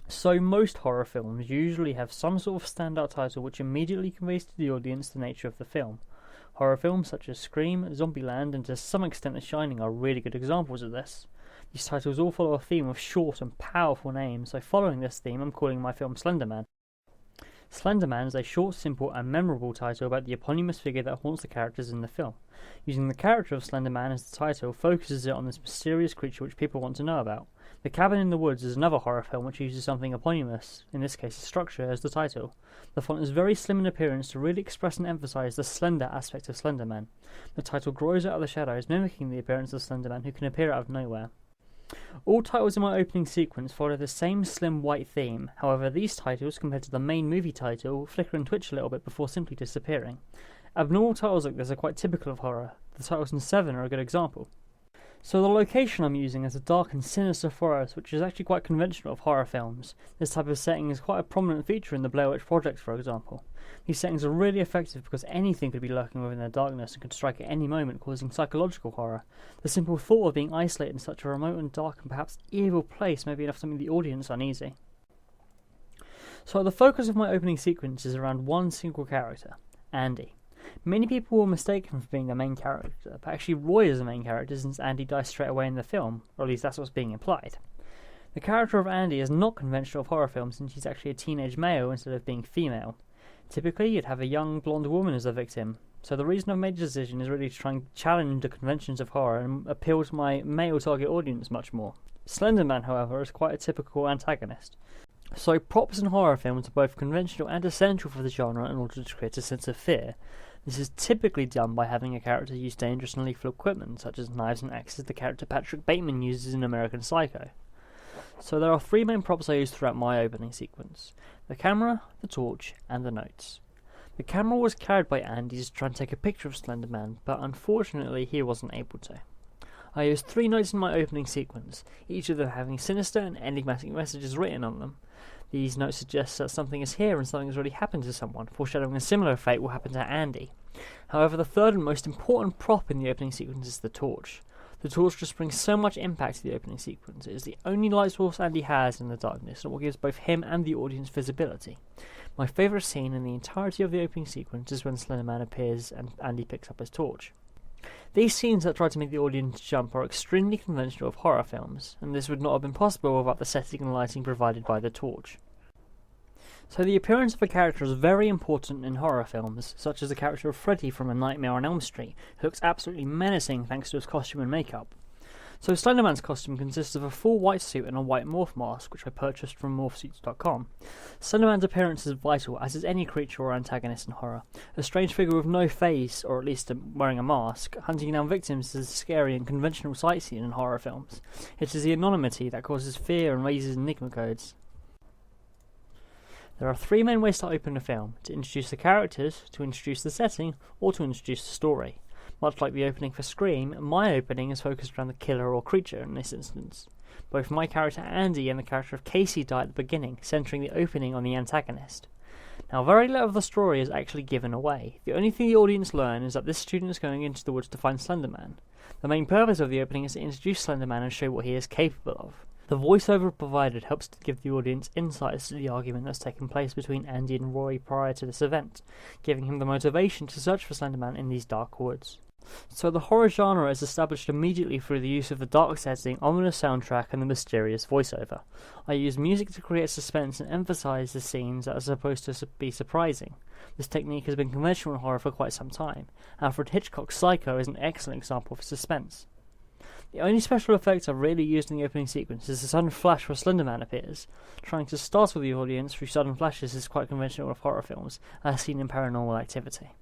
So most horror films usually have some sort of standout title which immediately conveys to the audience the nature of the film. Horror films such as Scream, Zombieland, and to some extent The Shining are really good examples of this. These titles all follow a theme of short and powerful names, so following this theme I'm calling my film Slender Man. Slender Man is a short, simple, and memorable title about the eponymous figure that haunts the characters in the film. Using the character of Slender Man as the title focuses it on this mysterious creature which people want to know about. The Cabin in the Woods is another horror film which uses something eponymous, in this case a structure, as the title. The font is very slim in appearance to really express and emphasise the slender aspect of Slender Man. The title grows out of the shadows, mimicking the appearance of Slender Man, who can appear out of nowhere. All titles in my opening sequence follow the same slim white theme, however these titles, compared to the main movie title, flicker and twitch a little bit before simply disappearing. Abnormal titles like this are quite typical of horror. The titles in Seven are a good example. So the location I'm using is a dark and sinister forest, which is actually quite conventional of horror films. This type of setting is quite a prominent feature in the Blair Witch Project, for example. These settings are really effective because anything could be lurking within their darkness and could strike at any moment, causing psychological horror. The simple thought of being isolated in such a remote and dark and perhaps evil place may be enough to make the audience uneasy. So the focus of my opening sequence is around one single character, Andy. Many people will mistake him for being the main character, but actually Roy is the main character since Andy dies straight away in the film, or at least that's what's being implied. The character of Andy is not conventional of horror films since he's actually a teenage male instead of being female. Typically you'd have a young blonde woman as a victim, so the reason I've made the decision is really to try and challenge the conventions of horror and appeal to my male target audience much more. Slender Man, however, is quite a typical antagonist. So props in horror films are both conventional and essential for the genre in order to create a sense of fear. This is typically done by having a character use dangerous and lethal equipment, such as knives and axes the character Patrick Bateman uses in American Psycho. So there are three main props I use throughout my opening sequence: the camera, the torch, and the notes. The camera was carried by Andy to try and take a picture of Slender Man, but unfortunately he wasn't able to. I used three notes in my opening sequence, each of them having sinister and enigmatic messages written on them. These notes suggest that something is here and something has already happened to someone, foreshadowing a similar fate will happen to Andy. However, the third and most important prop in the opening sequence is the torch. The torch just brings so much impact to the opening sequence. It is the only light source Andy has in the darkness, and what gives both him and the audience visibility. My favourite scene in the entirety of the opening sequence is when Slender Man appears and Andy picks up his torch. These scenes that try to make the audience jump are extremely conventional of horror films, and this would not have been possible without the setting and lighting provided by the torch. So the appearance of a character is very important in horror films, such as the character of Freddy from A Nightmare on Elm Street, who looks absolutely menacing thanks to his costume and makeup. So Slenderman's costume consists of a full white suit and a white morph mask, which I purchased from morphsuits.com. Slenderman's appearance is vital, as is any creature or antagonist in horror. A strange figure with no face, or at least wearing a mask, hunting down victims is a scary and conventional sight seen in horror films. It is the anonymity that causes fear and raises enigma codes. There are three main ways to open a film: to introduce the characters, to introduce the setting, or to introduce the story. Much like the opening for Scream, my opening is focused around the killer or creature in this instance. Both my character Andy and the character of Casey die at the beginning, centering the opening on the antagonist. Now, very little of the story is actually given away. The only thing the audience learn is that this student is going into the woods to find Slender Man. The main purpose of the opening is to introduce Slender Man and show what he is capable of. The voiceover provided helps to give the audience insights to the argument that's taken place between Andy and Roy prior to this event, giving him the motivation to search for Slender Man in these dark woods. So the horror genre is established immediately through the use of the dark setting, ominous soundtrack, and the mysterious voiceover. I use music to create suspense and emphasise the scenes that are supposed to be surprising. This technique has been conventional in horror for quite some time. Alfred Hitchcock's Psycho is an excellent example of suspense. The only special effect I've really used in the opening sequence is the sudden flash where Slender Man appears. Trying to startle the audience through sudden flashes is quite conventional of horror films, as seen in Paranormal Activity.